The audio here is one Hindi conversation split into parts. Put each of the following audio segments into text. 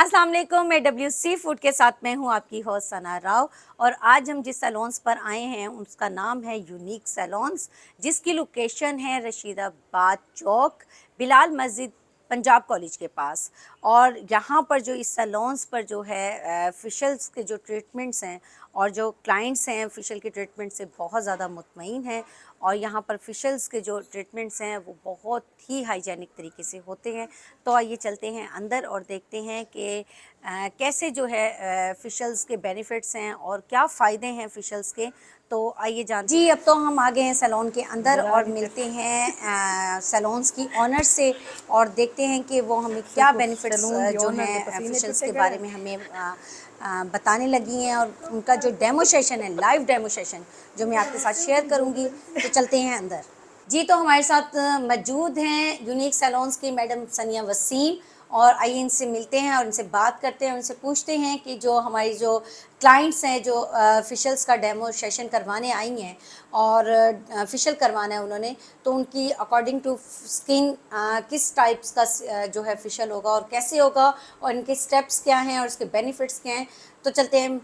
अस्सलाम वालेकुम। मैं WC फूड के साथ में हूँ आपकी होस्ट सना राव। और आज हम जिस सैलून्स पर आए हैं उसका नाम है यूनिक सैलून्स, जिसकी लोकेशन है रशीदाबाद चौक, बिलाल मस्जिद, पंजाब कॉलेज के पास। और यहाँ पर जो इस सैलून्स पर जो है फेशियल्स के जो ट्रीटमेंट्स हैं और जो क्लाइंट्स हैं फेशियल के ट्रीटमेंट से बहुत ज़्यादा मुतमईन हैं। और यहाँ पर फेशियल्स के जो ट्रीटमेंट्स हैं वो बहुत ही हाइजेनिक तरीके से होते हैं। तो आइए चलते हैं अंदर और देखते हैं कि कैसे जो है फेशियल्स के बेनिफिट्स हैं और क्या फ़ायदे हैं फेशियल्स के। तो आइए जानते जी। अब तो हम आ गए हैं सैलून के अंदर और मिलते हैं सैलून्स की ऑनर से और देखते हैं कि वो हमें क्या बेनिफिट्स जो हैं फेशियल्स के बारे में हमें बताने लगी हैं। और उनका जो डेमो सेशन है, लाइव डेमो सेशन, जो मैं आपके साथ शेयर करूंगी। तो चलते हैं अंदर जी। तो हमारे साथ मौजूद हैं यूनिक सैलून्स की मैडम सनिया वसीम। और आइए इनसे मिलते हैं और इनसे बात करते हैं, उनसे पूछते हैं कि जो हमारी जो क्लाइंट्स हैं जो फेशियल्स का डेमो सेशन करवाने आई हैं और फेशियल करवाना है उन्होंने, तो उनकी अकॉर्डिंग टू स्किन किस टाइप्स का जो है फेशियल होगा और कैसे होगा और इनके स्टेप्स क्या हैं और इसके बेनिफिट्स क्या हैं। तो चलते हैं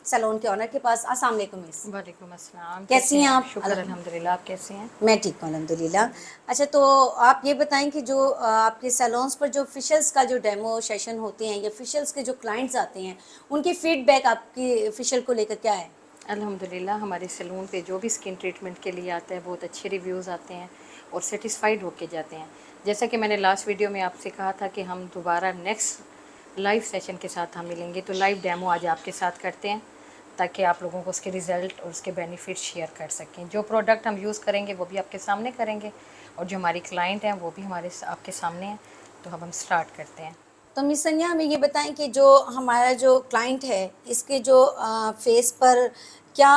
सैलून के ऑनर के पास। अस्सलाम वालेकुम मिस। वालेकुम अस्सलाम। कैसी हैं आप? शुक्र अल्हम्दुलिल्लाह। आप कैसे हैं? मैं ठीक हूँ अल्हम्दुलिल्लाह। अच्छा, तो आप ये बताएं कि जो आपके सैलून्स पर जो फेशियल्स का जो डेमो सेशन होते हैं या फेशियल्स के जो क्लाइंट्स आते हैं, उनकी फीडबैक आपकी फेशियल को लेकर क्या है? अल्हम्दुलिल्लाह हमारे सैलून पे जो भी स्किन ट्रीटमेंट के लिए आता है बहुत अच्छे रिव्यूज़ आते हैं और सेटिस्फाइड होके जाते हैं। जैसा कि मैंने लास्ट वीडियो में आपसे कहा था कि हम दोबारा नेक्स्ट लाइव सेशन के साथ हम मिलेंगे, तो लाइव डेमो आज आपके साथ करते हैं ताकि आप लोगों को उसके रिज़ल्ट और उसके बेनिफिट शेयर कर सकें। जो प्रोडक्ट हम यूज़ करेंगे वो भी आपके सामने करेंगे और जो हमारी क्लाइंट हैं वो भी हमारे आपके सामने हैं। तो अब हम स्टार्ट करते हैं। तो मिस सनिया, हमें ये बताएं कि जो हमारा जो क्लाइंट है इसके जो फेस पर क्या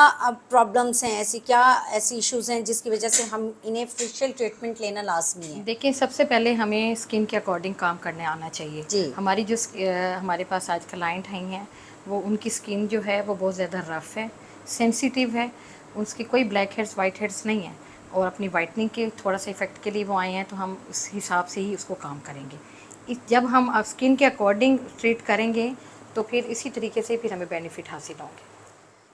प्रॉब्लम्स हैं, ऐसी क्या ऐसी इश्यूज़ हैं जिसकी वजह से हम इन्हें फेशियल ट्रीटमेंट लेना लाजमी है? देखिए, सबसे पहले हमें स्किन के अकॉर्डिंग काम करने आना चाहिए। जी। हमारी जो हमारे पास आज क्लाइंट आई हैं, वो उनकी स्किन जो है वो बहुत ज़्यादा रफ़ है, सेंसिटिव है, उसकी कोई ब्लैक हेड्स वाइट हेड्स नहीं है और अपनी वाइटनिंग के थोड़ा सा इफ़ेक्ट के लिए वो आए हैं, तो हम उस हिसाब से ही उसको काम करेंगे। जब हम स्किन के अकॉर्डिंग ट्रीट करेंगे तो फिर इसी तरीके से फिर हमें बेनिफिट हासिल होंगे।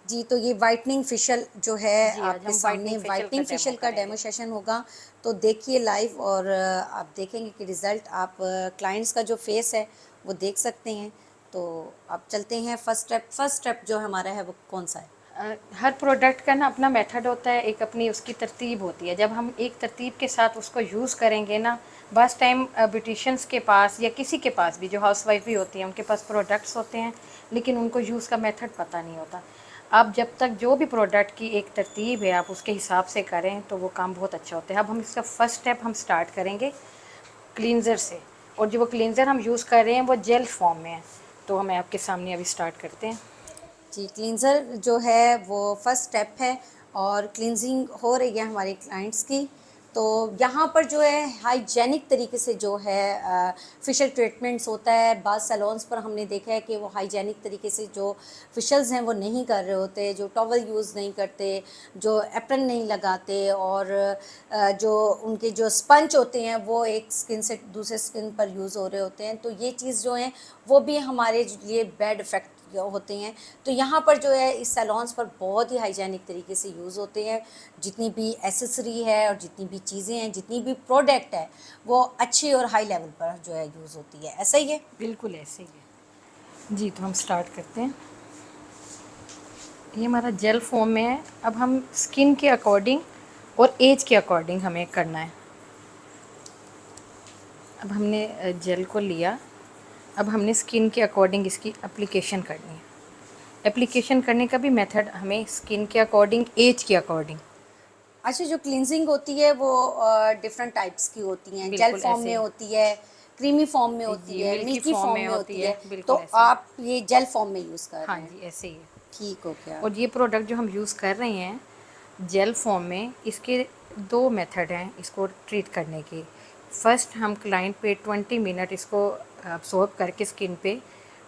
जी, तो ये वाइटनिंग फेशियल जो है जी, आज आपके हम वाइटनिंग सामने फेशियल का वाइटनिंग डेमो फेशियल का डेमो करेंगे। सेशन होगा। तो देखिए लाइव और आप देखेंगे कि रिज़ल्ट आप क्लाइंट्स का जो फेस है वो देख सकते हैं। तो आप चलते हैं फर्स्ट स्टेप जो हमारा है वो कौन सा है? हर प्रोडक्ट का ना अपना मेथड होता है, एक अपनी उसकी तरतीब होती है। जब हम एक तरतीब के साथ उसको यूज़ करेंगे ना, बस टाइम ब्यूटिशियंस के पास या किसी के पास भी जो हाउसवाइफ भी होती हैं उनके पास प्रोडक्ट्स होते हैं, लेकिन उनको यूज़ का मेथड पता नहीं होता। आप जब तक जो भी प्रोडक्ट की एक तरतीब है आप उसके हिसाब से करें तो वो काम बहुत अच्छा होता है। अब हम इसका फर्स्ट स्टेप हम स्टार्ट करेंगे क्लींज़र से, और जो वो क्लींज़र हम यूज़ कर रहे हैं वो जेल फॉर्म में है। तो हमें आपके सामने अभी स्टार्ट करते हैं। जी, क्लींज़र जो है वो फर्स्ट स्टेप है और क्लींजिंग हो रही है हमारे क्लाइंट्स की। तो यहाँ पर जो है हाइजेनिक तरीके से जो है फेशियल ट्रीटमेंट्स होता है। बाज़ सैलून्स पर हमने देखा है कि वो हाइजेनिक तरीके से जो फेशियल्स हैं वो नहीं कर रहे होते, जो टॉवल यूज़ नहीं करते, जो एप्रन नहीं लगाते और जो उनके जो स्पंज होते हैं वो एक स्किन से दूसरे स्किन पर यूज़ हो रहे होते हैं। तो ये चीज़ जो है वो भी हमारे लिए बैड इफ़ेक्ट होते हैं। तो यहाँ पर जो है इस सैलून्स पर बहुत ही हाइजेनिक तरीके से यूज़ होते हैं। जितनी भी एसेसरी है और जितनी भी चीज़ें हैं, जितनी भी प्रोडक्ट है, वो अच्छी और हाई लेवल पर जो है यूज़ होती है। ऐसा ही है? बिल्कुल ऐसे ही है जी। तो हम स्टार्ट करते हैं। ये हमारा जेल फॉर्म में है। अब हम स्किन के अकॉर्डिंग और एज के अकॉर्डिंग हमें करना है। अब हमने जेल को लिया, अब हमने स्किन के अकॉर्डिंग इसकी एप्लीकेशन करनी है। एप्लीकेशन करने का भी मेथड हमें स्किन के अकॉर्डिंग, एज के अकॉर्डिंग। अच्छा, जो क्लींजिंग होती है वो डिफरेंट टाइप्स की होती हैं। जेल बिल्कुल फॉर्म ऐसे में ही। होती है, क्रीमी फॉर्म में होती जी, है, मिल्की मिल्की फॉर्म फॉर्म में में होती होती है, है। तो बिल्कुल ऐसे ही। आप ये जेल फॉर्म में यूज़ कर हाँ रहे हैं? जी, ऐसे ही है। ठीक हो गया। और ये प्रोडक्ट जो हम यूज़ कर रहे हैं जेल फॉर्म में, इसके दो मेथड हैं इसको ट्रीट करने के। फर्स्ट, हम क्लाइंट पे 20 मिनट इसको अब्सॉर्ब करके स्किन पे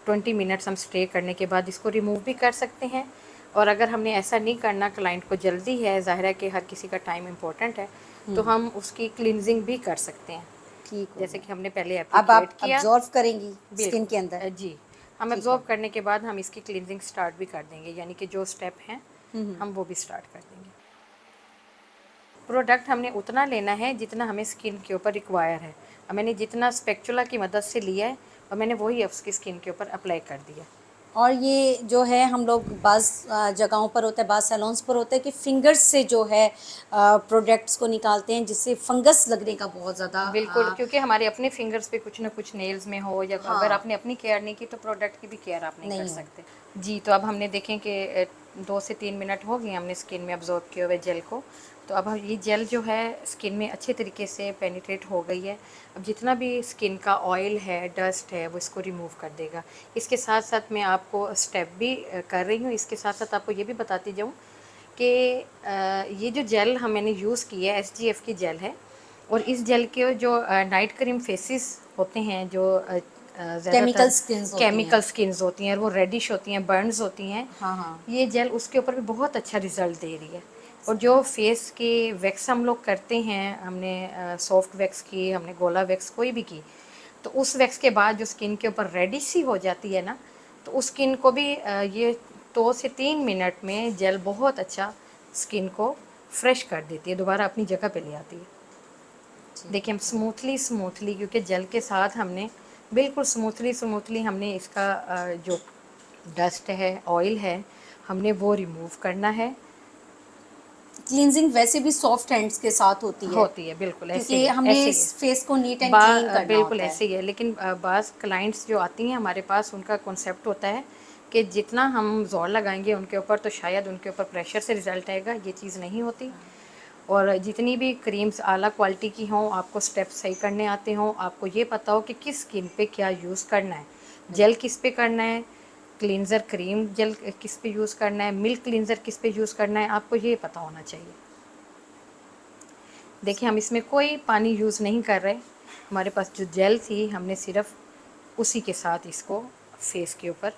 20 मिनट्स हम स्टे करने के बाद इसको रिमूव भी कर सकते हैं। और अगर हमने ऐसा नहीं करना, क्लाइंट को जल्दी है, ज़ाहिर है कि हर किसी का टाइम इम्पोर्टेंट है, तो हम उसकी क्लिनजिंग भी कर सकते हैं। ठीक हो जैसे गया। कि हमने पहले अब एप्लीकेट आप किया। अब्जॉर्व करेंगी स्किन बिल्कुल के अंदर। जी, हम ठीक है। एब्जॉर्ब करने के बाद हम इसकी क्लींजिंग स्टार्ट भी कर देंगे, यानी कि जो स्टेप हैं हम वो भी स्टार्ट कर देंगे। प्रोडक्ट हमने उतना लेना है जितना हमें स्किन के ऊपर रिक्वायर है। अब मैंने जितना स्पेक्चुला की मदद से लिया है और मैंने वही उसकी स्किन के ऊपर अप्लाई कर दिया। और ये जो है हम लोग बाज़ जगहों पर होता है, बाज़ सैलून्स पर होता है कि फिंगर्स से जो है प्रोडक्ट्स को निकालते हैं, जिससे फंगस लगने का बहुत ज़्यादा बिल्कुल, क्योंकि हमारे अपने फिंगर्स पे कुछ ना कुछ नेल्स में हो, या अगर हाँ, आपने अपनी केयर नहीं की तो प्रोडक्ट की भी केयर आप नहीं कर नहीं हो। सकते। जी, तो अब हमने देखें कि 2 से 3 मिनट हो गए हमने स्किन में अब्जॉर्ब किए हुए जेल को। तो अब ये जेल जो है स्किन में अच्छे तरीके से पेनिट्रेट हो गई है। अब जितना भी स्किन का ऑयल है, डस्ट है, वो इसको रिमूव कर देगा। इसके साथ साथ मैं आपको स्टेप भी कर रही हूँ। इसके साथ साथ आपको ये भी बताती जाऊँ कि ये जो जेल मैंने यूज़ की है SGF की जेल है, और इस जेल के जो नाइट क्रीम फेसेस होते हैं, जो केमिकल ज़्यादातर स्किन्स होती हैं। केमिकल स्किन्स होती हैं और वो रेडिश होती हैं, बर्न्स होती हैं, हाँ, हाँ। ये जेल उसके ऊपर भी बहुत अच्छा रिज़ल्ट दे रही है। और जो फेस के वैक्स हम लोग करते हैं, हमने सॉफ्ट वैक्स की, हमने गोला वैक्स कोई भी की, तो उस वैक्स के बाद जो स्किन के ऊपर रेडिश सी हो जाती है ना, तो उस स्किन को भी ये 2 से 3 मिनट में जेल बहुत अच्छा स्किन को फ्रेश कर देती है, दोबारा अपनी जगह पे ले आती है। देखिए हम स्मूथली क्योंकि जेल के साथ हमने बिल्कुल स्मूथली हमने इसका जो डस्ट है, ऑयल है, हमने वो रिमूव करना है। क्लींजिंग वैसे भी सॉफ्ट हैंड्स के साथ होती है, बिल्कुल ऐसे क्योंकि ही है, हमने ऐसे ही इस है। फेस को नीट एंड क्लीन करना बिल्कुल होता है। ऐसे ही है, लेकिन बाज़ क्लाइंट्स जो आती हैं हमारे पास, उनका कॉन्सेप्ट होता है कि जितना हम जोर लगाएंगे उनके ऊपर तो शायद उनके ऊपर प्रेशर से रिजल्ट आएगा। ये चीज़ नहीं होती। और जितनी भी क्रीम्स आला क्वालिटी की हों, आपको स्टेप सही करने आते हों, आपको ये पता हो कि किस स्किन पे क्या यूज़ करना है, जेल किस पे करना है, क्लींजर क्रीम जेल किस पे यूज़ करना है, मिल्क क्लींजर किस पे यूज़ करना है, आपको ये पता होना चाहिए। देखिए हम इसमें कोई पानी यूज़ नहीं कर रहे। हमारे पास जो जेल थी हमने सिर्फ उसी के साथ इसको फेस के ऊपर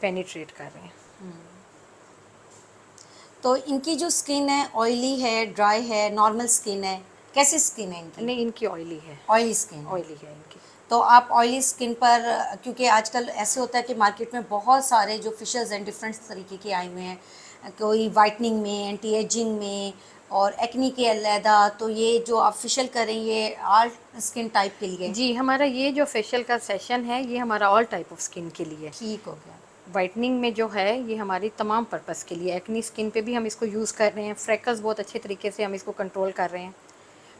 पेनिट्रेट कर रहे हैं। तो इनकी जो स्किन है ऑयली है, ड्राई है, नॉर्मल स्किन है, कैसी स्किन है इनकी? नहीं, इनकी ऑयली है, ऑयली स्किन है। ऑयली है इनकी। तो आप ऑयली स्किन पर क्योंकि आजकल ऐसे होता है कि मार्केट में बहुत सारे जो फिशेस हैं डिफरेंट तरीके के आए हुए हैं, कोई वाइटनिंग में, एंटी एजिंग में और एक्नी के अलहदा, तो ये जो आप फेशियल करें ये ऑल स्किन टाइप के लिए जी, हमारा ये जो फेशियल का सेशन है ये हमारा ऑल टाइप ऑफ स्किन के लिए। ठीक हो गया। वाइटनिंग में जो है ये हमारी तमाम पर्पस के लिए, एक्नी स्किन पे भी हम इसको यूज़ कर रहे हैं, फ्रेकल्स बहुत अच्छे तरीके से हम इसको कंट्रोल कर रहे हैं,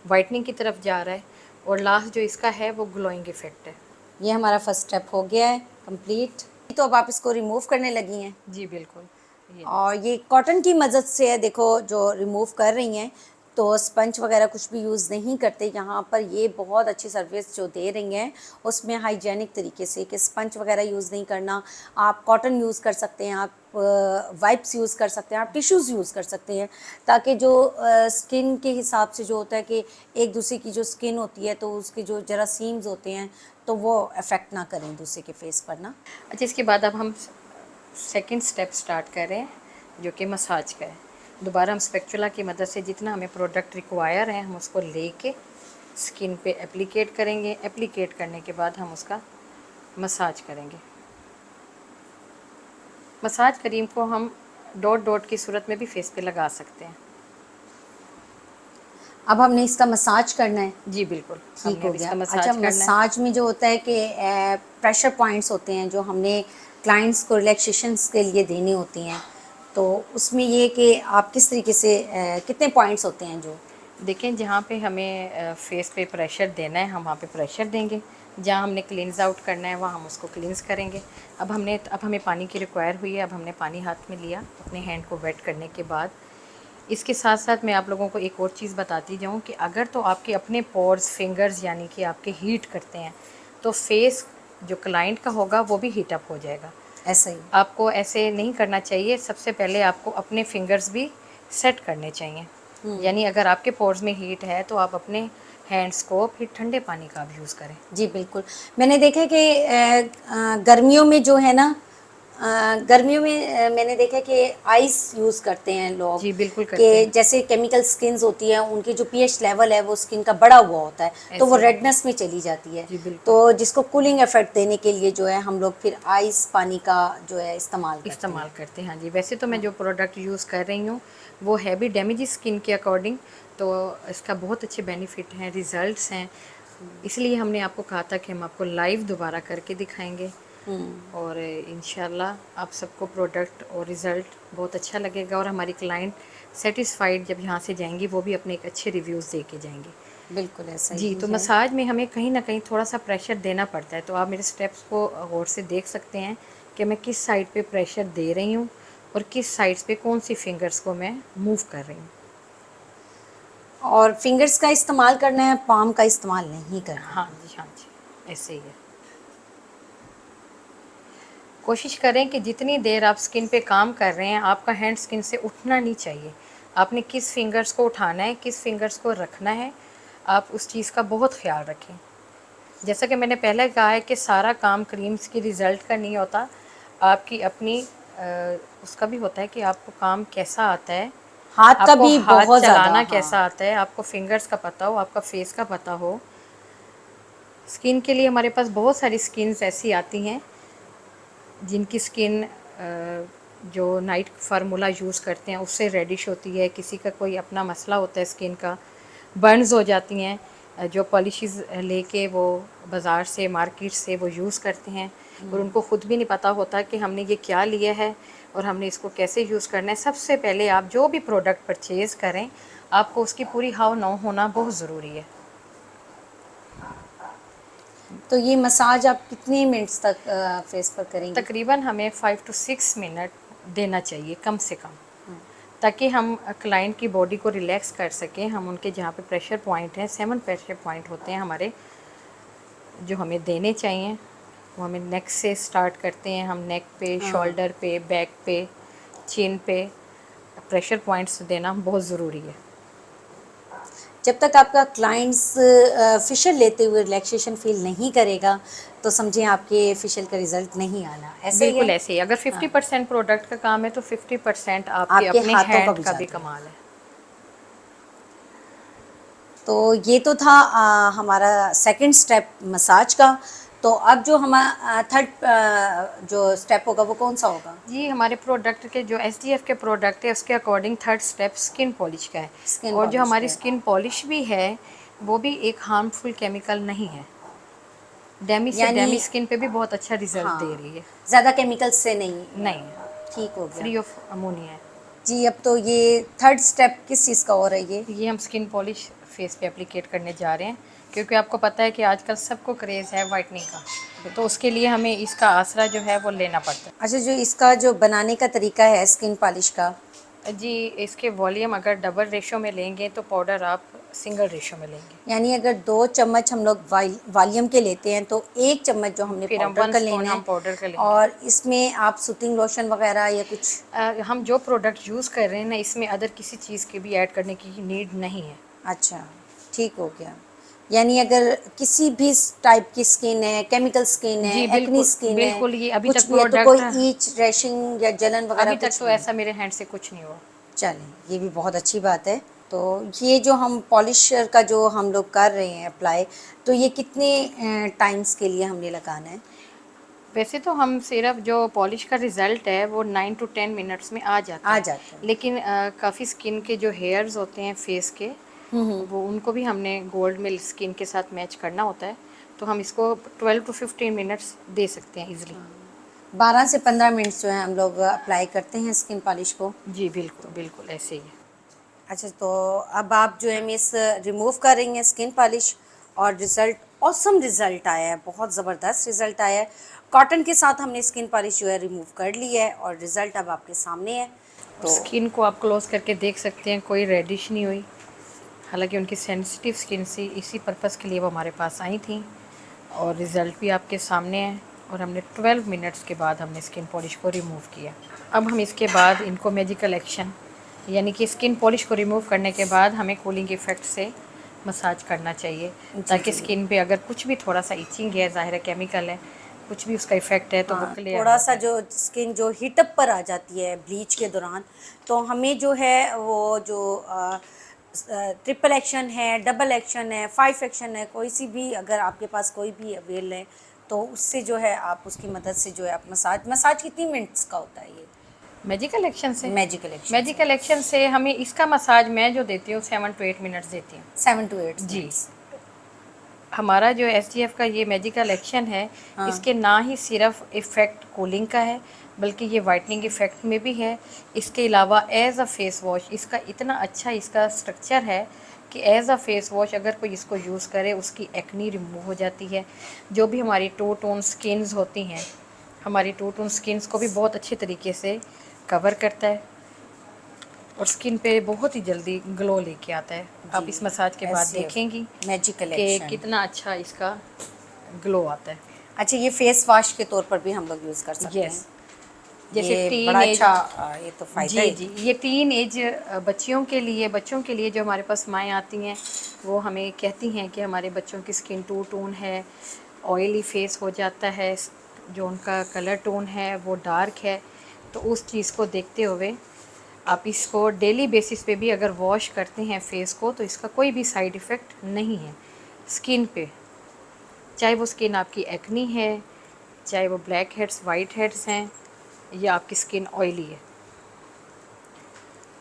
वाइटनिंग की तरफ जा रहा है, और लास्ट जो इसका है वो ग्लोइंग इफेक्ट है। ये हमारा फर्स्ट स्टेप हो गया है कंप्लीट। तो अब आप इसको रिमूव करने लगी हैं जी बिल्कुल। ये और ये कॉटन की मदद से है, देखो जो रिमूव कर रही हैं, तो स्पंज वगैरह कुछ भी यूज़ नहीं करते यहाँ पर। ये बहुत अच्छी सर्विस जो दे रही हैं उसमें हाइजेनिक तरीके से कि स्पंज वगैरह यूज़ नहीं करना, आप कॉटन यूज़ कर सकते हैं, आप वाइप्स यूज़ कर सकते हैं, आप टिश्यूज़ यूज़ कर सकते हैं, ताकि जो स्किन के हिसाब से जो होता है कि एक दूसरे की जो स्किन होती है तो उसके जो जरासीम्स होते हैं तो वो अफेक्ट ना करें दूसरे के फेस पर ना। अच्छा, इसके बाद अब हम सेकंड स्टेप स्टार्ट कर रहे हैं जो कि मसाज का है। दोबारा हम स्पेक्चुला की मदद से जितना हमें प्रोडक्ट रिक्वायर है हम उसको लेके स्किन पे एप्लीकेट करेंगे। एप्लीकेट करने के बाद हम उसका मसाज करेंगे। मसाज क्रीम को हम डॉट डॉट की सूरत में भी फेस पे लगा सकते हैं। अब हमने इसका मसाज करना है। जी बिल्कुल, ठीक हमने हो अब गया। इसका अच्छा, मसाज करना है। मसाज में जो होता है कि प्रेशर पॉइंट्स होते हैं जो हमने क्लाइंट्स को रिलैक्सेशंस के लिए देनी होती हैं, तो उसमें ये कि आप किस तरीके से कितने पॉइंट्स होते हैं जो? देखें, जहाँ पे हमें फेस पे प्रेशर देना है हम वहाँ पे प्रेशर देंगे, जहाँ हमने क्लींस आउट करना है वहाँ हम उसको क्लींस करेंगे। अब हमें पानी की रिक्वायर हुई है। अब हमने पानी हाथ में लिया अपने हैंड को वेट करने के बाद। इसके साथ साथ मैं आप लोगों को एक और चीज़ बताती जाऊँ कि अगर तो आपके अपने पोर्स फिंगर्स यानी कि आपके हीट करते हैं तो फेस जो क्लाइंट का होगा वो भी हीट अप हो जाएगा। ऐसा ही। आपको ऐसे नहीं करना चाहिए। सबसे पहले आपको अपने फिंगर्स भी सेट करने चाहिए। यानी अगर आपके पोर्स में हीट है तो आप अपने हैंड्स को फिर ठंडे पानी का भी यूज़ करें। जी बिल्कुल। मैंने देखा है कि गर्मियों में जो है ना गर्मियों में मैंने देखा कि आइस यूज़ करते हैं लोग, जी, बिल्कुल करते कि हैं। जैसे केमिकल स्किन्स होती हैं उनकी जो पीएच लेवल है वो स्किन का बढ़ा हुआ होता है, तो वो ऐसे होता है। रेडनेस में चली जाती है। जी, बिल्कुल। तो जिसको कूलिंग इफेक्ट देने के लिए जो है हम लोग फिर आइस पानी का जो है इस्तेमाल करते हैं। इस्तेमाल करते हैं, हाँ जी। वैसे तो मैं हाँ। जो प्रोडक्ट यूज़ कर रही हूँ वो है भी डैमेज स्किन के अकॉर्डिंग, तो इसका बहुत अच्छे बेनिफिट हैं, रिजल्ट्स हैं। इसलिए हमने आपको कहा था कि हम आपको लाइव दोबारा करके दिखाएंगे, और इंशाल्लाह आप सबको प्रोडक्ट और रिज़ल्ट बहुत अच्छा लगेगा, और हमारी क्लाइंट सेटिस्फाइड जब यहाँ से जाएंगी वो भी अपने एक अच्छे रिव्यूज़ दे के जाएंगी। बिल्कुल ऐसा जी, ही तो है। मसाज में हमें कहीं न कहीं थोड़ा-सा प्रेशर देना पड़ता है, तो आप मेरे स्टेप्स को गौर से देख सकते हैं कि मैं किस साइड पे प्रेशर दे रही हूँ और किस साइड्स पे कौन-सी फिंगर्स को मैं मूव कर रही हूँ। और फिंगर्स का इस्तेमाल करना है, पाम का इस्तेमाल नहीं करना हाँ है। जी, हाँ जी, ऐसे ही है। कोशिश करें कि जितनी देर आप स्किन पे काम कर रहे हैं, आपका हैंड स्किन से उठना नहीं चाहिए। आपने किस फिंगर्स को उठाना है, किस फिंगर्स को रखना है, आप उस चीज़ का बहुत ख़्याल रखें। जैसा कि मैंने पहले कहा है कि सारा काम क्रीम्स की रिज़ल्ट का नहीं होता, आपकी अपनी उसका भी होता है कि आपको काम कैसा आता है, हाथ का आपको भी हाथ बहुत ज़्यादा, चलाना कैसा हाँ। आता है, आपको फिंगर्स का पता हो, आपका फेस का पता हो। स्किन के लिए हमारे पास बहुत सारी स्किन्स ऐसी आती हैं जिनकी स्किन जो नाइट फार्मूला यूज़ करते हैं उससे रेडिश होती है, किसी का कोई अपना मसला होता है स्किन का, बर्न्स हो जाती हैं, जो पॉलिशेस लेके वो बाज़ार से मार्केट से वो यूज़ करते हैं और उनको ख़ुद भी नहीं पता होता कि हमने ये क्या लिया है और हमने इसको कैसे यूज़ करना है। सबसे पहले आप जो भी प्रोडक्ट परचेज़ करें, आपको उसकी पूरी हाव नाव होना बहुत ज़रूरी है। तो ये मसाज आप कितने मिनट्स तक फेस पर करेंगी? तकरीबन हमें 5 टू 6 मिनट देना चाहिए कम से कम, ताकि हम क्लाइंट की बॉडी को रिलैक्स कर सकें। हम उनके जहाँ पे प्रेशर पॉइंट हैं, 7 प्रेशर पॉइंट होते हैं हमारे, जो हमें देने चाहिए। वो हमें नेक से स्टार्ट करते हैं, हम नेक पे, हाँ। शोल्डर पे, बैक पे, चिन पे प्रेशर पॉइंट्स देना बहुत ज़रूरी है। जब तक आपका क्लाइंट्स फेशियल लेते हुए रिलैक्सेशन फ़ील नहीं करेगा, तो समझें आपके फेशियल का रिज़ल्ट नहीं आना, ऐसे ही बिल्कुल है? ऐसे ही, अगर हाँ, 50% प्रोडक्ट का काम है तो 50% आपके आपके अपने हाथों का हैंड भी का भी जाता है। कमाल है। तो ये तो था हमारा सेकंड स्टेप मसाज का। तो अब जो थर्ड जो स्टेप होगा वो कौन सा होगा? जी, हमारे प्रोडक्ट के जो एसडीएफ के प्रोडक्ट है उसके according third step skin polish का है, स्किन और जो पॉलिश हमारी पे। स्किन पॉलिश भी है वो भी एक हार्मफुल केमिकल नहीं है, डेमी से यानी डेमी स्किन पे भी बहुत अच्छा रिजल्ट दे हाँ, रही है। ज़्यादा केमिकल्स से नहीं नहीं, ठीक हो गया। फ्री ऑफ अमोनिया है। जी, अब तो ये थर्ड स्टेप किस चीज़ का हो रहा है ये? ये हम स्किन पॉलिश फेस पे एप्लीकेट करने जा रहे हैं, क्योंकि आपको पता है कि आजकल सबको क्रेज़ है वाइटनिंग का, तो उसके लिए हमें इसका आसरा जो है वो लेना पड़ता अच्छा, जो इसका जो बनाने का तरीका है स्किन पॉलिश का, है। जी, इसके वॉल्यूम अगर डबल रेशो में लेंगे तो पाउडर आप सिंगल रेशो में लेंगे। यानी अगर 2 चम्मच हम लोग वॉल्यूम के लेते हैं तो 1 चम्मच जो हमने फिर हम पाउडर 1 का स्पून लेना हम है, पाउडर का लेंगे। और इसमें आप सूथिंग लोशन वगैरह या कुछ? हम जो प्रोडक्ट यूज़ कर रहे हैं ना, इसमें अदर किसी चीज़ के भी ऐड करने की नीड नहीं है। अच्छा, ठीक हो गया। यानी अगर किसी भी टाइप की स्किन है, केमिकल स्किन है, जी, एक्ने बिल्कुल, स्किन है, बिल्कुल, ये अभी कुछ तक भी है, तो प्रोडक्ट, कोई ईच, रैशिंग या जलन वगैरह अभी तक कुछ तो नहीं? ऐसा मेरे हैंड से कुछ नहीं हुआ। चलें, ये भी बहुत अच्छी बात है। तो ये जो हम पॉलिशर का जो हम लोग कर रहे हैं अप्लाई, तो ये कितने टाइम्स के लिए हमने लगाना है? वैसे तो हम सिर्फ जो पॉलिश का रिज़ल्ट है वो 9 टू 10 मिनट्स में आ जाता आ है, जाता है। लेकिन काफ़ी स्किन के जो हेयर्स होते हैं फेस के, वो उनको भी हमने गोल्ड मिल स्किन के साथ मैच करना होता है, तो हम इसको 12 टू 15 मिनट्स दे सकते हैं इजीली। 12 से 15 मिनट्स जो है हम लोग अप्लाई करते हैं स्किन पॉलिश को। जी, बिल्कुल, बिल्कुल ऐसे ही है। अच्छा, तो अब आप जो है मिस रिमूव कर रही हैं स्किन पॉलिश, और रिज़ल्ट ऑसम रिज़ल्ट आया है, बहुत ज़बरदस्त रिज़ल्ट आया है। कॉटन के साथ हमने स्किन पॉलिश जो है रिमूव कर ली है और रिज़ल्ट अब आपके सामने है। और तो स्किन को आप क्लोज करके देख सकते हैं, कोई रेडिश नहीं हुई। हालांकि उनकी सेंसिटिव स्किन से इसी पर्पज़ के लिए वो हमारे पास आई थी, और रिज़ल्ट भी आपके सामने है। और हमने 12 मिनट्स के बाद हमने स्किन पॉलिश को रिमूव किया। अब हम इसके बाद इनको मैजिकल एक्शन, यानी कि स्किन पॉलिश को रिमूव करने के बाद हमें कूलिंग इफ़ेक्ट से मसाज करना चाहिए, जी ताकि जी। स्किन पे अगर कुछ भी थोड़ा सा इचिंग है, ज़ाहिर है केमिकल है, कुछ भी उसका इफ़ेक्ट है तो वो हाँ, क्लियर थोड़ा हो सा जाए। जो स्किन जो हीटअप पर आ जाती है ब्लीच के दौरान, तो हमें जो है वो जो ट्रिपल एक्शन है, डबल एक्शन है, 5 एक्शन है, कोई सी भी अगर आपके पास कोई भी अवेल है तो उससे जो है आप उसकी मदद से जो है आप मसाज कितनी मिनट्स का होता है ये मैजिकल एक्शन से, मैजिकल एक्शन से? मैजिकल एक्शन से हमें इसका मसाज मैं जो देती हूँ 7 to 8 मिनट्स देती हूँ। 7 to 8 जी, मिनट्स। हमारा जो SGF का ये मैजिकल एक्शन है, हाँ। इसके ना ही सिर्फ इफ़ेक्ट कूलिंग का है, बल्कि ये वाइटनिंग इफ़ेक्ट में भी है। इसके अलावा एज़ अ फेस वॉश इसका इतना अच्छा इसका स्ट्रक्चर है कि एज़ अ फेस वॉश अगर कोई इसको यूज़ करे उसकी एक्नी रिमूव हो जाती है। जो भी हमारी टू टोन स्किन्स होती हैं, हमारी टू टोन स्किन्स को भी बहुत अच्छे तरीके से कवर करता है और स्किन पे बहुत ही जल्दी ग्लो लेके आता है। जी, आप इस मसाज के बाद देखेंगी SCF मैजिकल कि एक्शन। कितना अच्छा इसका ग्लो आता है। अच्छा, ये फेस वॉश के तौर पर भी हम लोग यूज़ कर सकते हैं। यस, जैसे ये टीन बड़ा एज, अच्छा ये तो फ़ायदा जी है। जी, ये टीन एज बच्चों के लिए जो हमारे पास माएँ आती हैं वो हमें कहती हैं कि हमारे बच्चों की स्किन टू टोन है, ऑयली फेस हो जाता है, जो उनका कलर टोन है वो डार्क है। तो उस चीज़ को देखते हुए आप इसको डेली बेसिस पे भी अगर वॉश करते हैं फेस को तो इसका कोई भी साइड इफ़ेक्ट नहीं है स्किन पे। चाहे वो स्किन आपकी एक्नी है, चाहे वो ब्लैक हेड्स वाइट हेड्स हैं, या आपकी स्किन ऑयली है।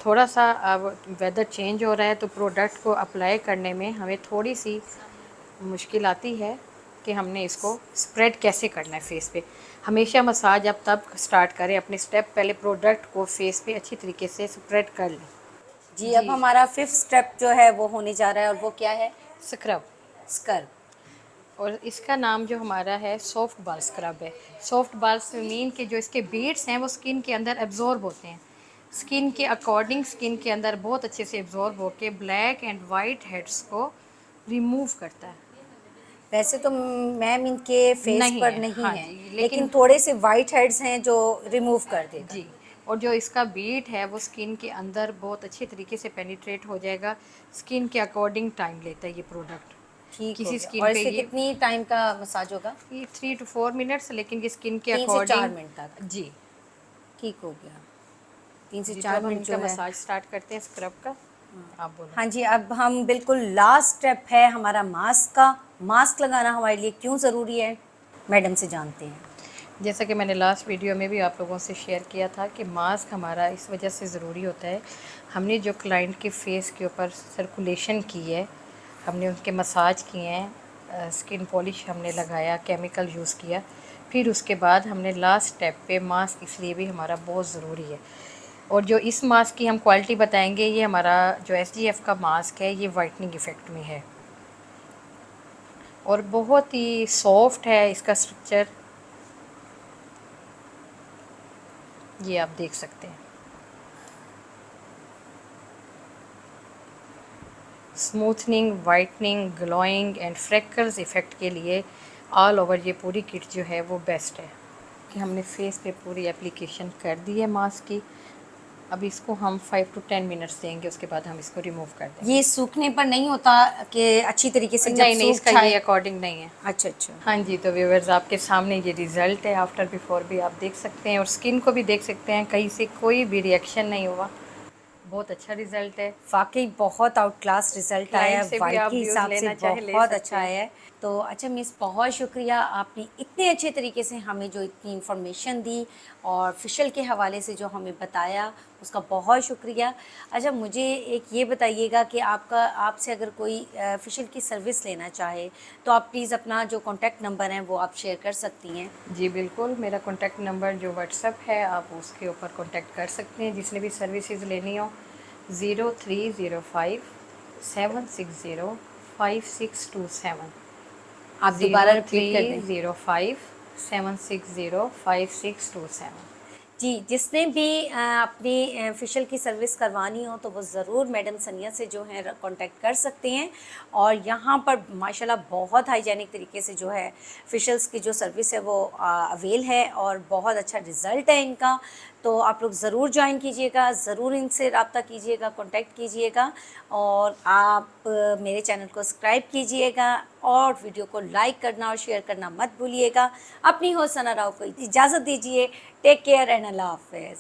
थोड़ा सा अब वेदर चेंज हो रहा है तो प्रोडक्ट को अप्लाई करने में हमें थोड़ी सी मुश्किल आती है कि हमने इसको स्प्रेड कैसे करना है फेस पे। हमेशा मसाज आप तब स्टार्ट करें, अपने स्टेप पहले प्रोडक्ट को फेस पे अच्छी तरीके से स्प्रेड कर लें। जी, अब जी, हमारा 5th स्टेप जो है वो होने जा रहा है और वो क्या है? स्क्रब। स्क्रब। और इसका नाम जो हमारा है सॉफ्ट बाल स्क्रब है। सॉफ्ट बाल से मीन के जो इसके बीड्स हैं वो स्किन के अंदर एब्जॉर्ब होते हैं, स्किन के अकॉर्डिंग स्किन के अंदर बहुत अच्छे से एब्जॉर्ब होके ब्लैक एंड वाइट हेड्स को रिमूव करता है। वैसे तो मैम इनके फेस नहीं पर है, नहीं हाँ है, जी, लेकिन लेकिन थोड़े से वाइट हेड्स हैं जो रिमूव कर देगा। जी, और जो इसका बीट है वो स्किन के अंदर बहुत अच्छे तरीके से पेनिट्रेट हो जाएगा। स्किन के अकॉर्डिंग टाइम लेता है ये प्रोडक्ट। ठीक हो किसी गया। स्किन और पे इसके कितनी टाइम का मसाज होगा? ये 3 to 4 मिनट्स, लेकिन ये स्किन के 3 से 4 अकॉर्डिंग। मिनट तक। जी ठीक हो गया। 3 से जी, तो 4 अब हम मिनट जो इनका है। मसाज स्टार्ट करते हैं स्क्रब का। आप बोलो। हाँ जी, अब हम बिल्कुल लास्ट स्टेप है हमारा मास्क का। मास्क लगाना हमारे लिए क्यों ज़रूरी है? मैडम से जानते हैं। जैसा कि मैंने लास्ट वीडियो में भी आप लोगों से शेयर किया था कि मास्क हमारा इस वजह से ज़रूरी होता है, हमने जो क्लाइंट के फेस के ऊपर सर्कुलेशन की है, हमने उनके मसाज किए हैं, स्किन पॉलिश हमने लगाया, केमिकल यूज़ किया, फिर उसके बाद हमने लास्ट स्टेप पे मास्क इसलिए भी हमारा बहुत ज़रूरी है। और जो इस मास्क की हम क्वालिटी बताएंगे, ये हमारा जो SGF का मास्क है ये वाइटनिंग इफ़ेक्ट में है और बहुत ही सॉफ्ट है इसका स्ट्रक्चर, ये आप देख सकते हैं। Smoothening, whitening, glowing and freckles effect के लिए ऑल ओवर ये पूरी किट जो है वो बेस्ट है। कि हमने फेस पे पूरी एप्लीकेशन कर दी है मास्क की। अब इसको हम 5 to 10 मिनट्स देंगे, उसके बाद हम इसको रिमूव कर देंगे। ये सूखने पर नहीं होता कि अच्छी तरीके से जब नहीं नहीं, सूख इसका ये जाए? अकॉर्डिंग नहीं है। अच्छा अच्छा। हाँ जी, तो व्यूवर्स आपके सामने ये रिज़ल्ट है, आफ्टर बिफोर भी आप देख सकते हैं और स्किन को भी देख सकते हैं, कहीं से कोई भी रिएक्शन नहीं हुआ। बहुत अच्छा रिज़ल्ट है। वाकई बहुत आउट क्लास रिजल्ट आया क्लाइंट है, से भी वाइट आप के व्यूज़ हिसाब से लेना चाहे ले बहुत सकते अच्छा हैं। आया है। तो अच्छा मिस, बहुत शुक्रिया, आपने इतने अच्छे तरीके से हमें जो इतनी इन्फॉर्मेशन दी और फेशियल के हवाले से जो हमें बताया उसका बहुत शुक्रिया। अच्छा, मुझे एक ये बताइएगा कि आपसे अगर कोई फेशियल की सर्विस लेना चाहे तो आप प्लीज़ अपना जो कॉन्टैक्ट नंबर है वो आप शेयर कर सकती हैं। जी बिल्कुल, मेरा कॉन्टैक्ट नंबर जो व्हाट्सअप है आप उसके ऊपर कॉन्टैक्ट कर सकते हैं, जिसने भी सर्विसेज लेनी हो। 0305 760 5627। आप दोबारा रिपीट कर दें। 0305 760 5627। जी, जिसने भी अपनी फेशियल की सर्विस करवानी हो तो वो ज़रूर मैडम सनिया से जो है कांटेक्ट कर सकते हैं। और यहाँ पर माशाल्लाह बहुत हाइजेनिक तरीके से जो है फेशियल्स की जो सर्विस है वो अवेल है और बहुत अच्छा रिज़ल्ट है इनका। तो आप लोग ज़रूर ज्वाइन कीजिएगा, ज़रूर इनसे रब्ता कीजिएगा, कांटेक्ट कीजिएगा और आप मेरे चैनल को सब्सक्राइब कीजिएगा और वीडियो को लाइक करना और शेयर करना मत भूलिएगा। अपनी होस्ट सना राव को इजाज़त दीजिए। टेक केयर एंड अल्लाह हाफ़िज़।